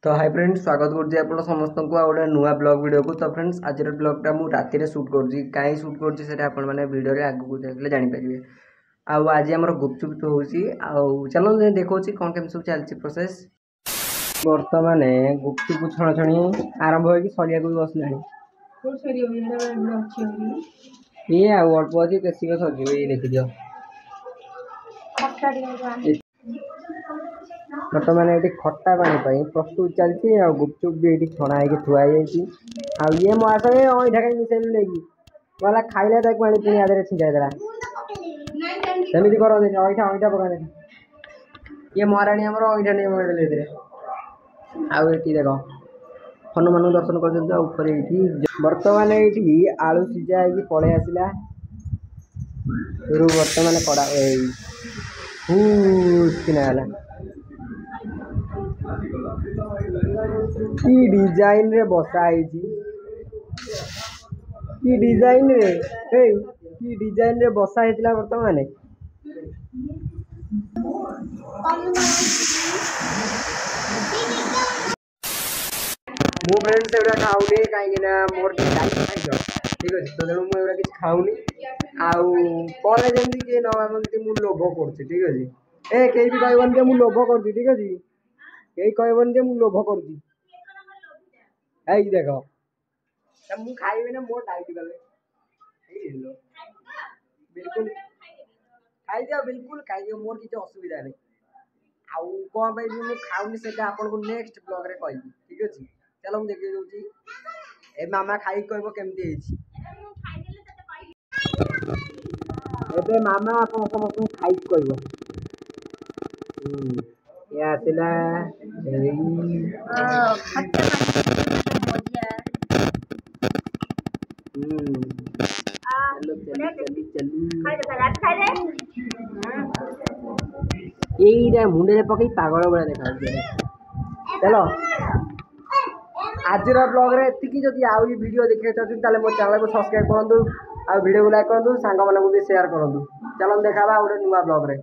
तो hi friends स्वागत कर समस्त को गोटे नुआ ब्लॉग वीडियो को। तो फ्रेंड्स आज ब्लॉगटा मुझे राति शूट कर शूट कर वीडियो आगू देखले जानीपारे। आज आम गुपचुप हो चलो देखा कौन केम सब चलती प्रोसेस। बर्तमान गुपचुप छणाछणी आरंभ हो सरिया भी बसला ये अल्प अच्छी केसिक सर ये देखी दियो बर्तमान ये खट्टा पानी प्रस्तुत चलती गुपचुप भी ये छणा हो थुआई ये मो आस अईठा कहीं मिसेलु नहीं गला खाइला पानी पुणी आदि छिंचाई देला सेमती करते अईठा अईठा पका ये महाराणी आमर अईठा नहीं पकड़े आठी देख हनुमान दर्शन कर बर्तमान ये आलू सीझा है पलि आसला बर्तमान कड़ा किनाला की डिजाइन रे बसा की डिजाइन रे की डिजाइन रे बसा है बर्तमान मो फ्रेंड्स एवढा खाऊनी कहीं मोर ठीक अच्छे तो तेणु मुझे किसी खाऊनी आने जमी किए नमती मुझे लोभ कर ठीक अच्छे कहीं भी कहबन जे मुझे लोभ कर ठीक अच्छे कहीं कहबन जे मुझे लोभ कर देख मु खाइबी ना मोर टाइट गले बिल्कुल खाई दियो बिल्कुल खाई दियो मोर किसी असुविधा नहीं आउ कौन भाई मुझे खाऊनी से आपको नेक्स्ट ब्लॉग रे कहबी ठीक अच्छे। चलो मुझे देखी दूसरी ए मामा खाई कह केमती ए मामा आप समस्त खाई कह ये आसला ये मुंडे पकई पागल भाई देखा चलो आज ब्लॉग रे एतिकी जदि आउ वीडियो देखा चाहते मो चैनल को सब्सक्राइब करूँ आ वीडियो को लाइक करूँ सांग मानू भी शेयर करूँ। चलो देखा गोटे नुआ ब्लॉग रे।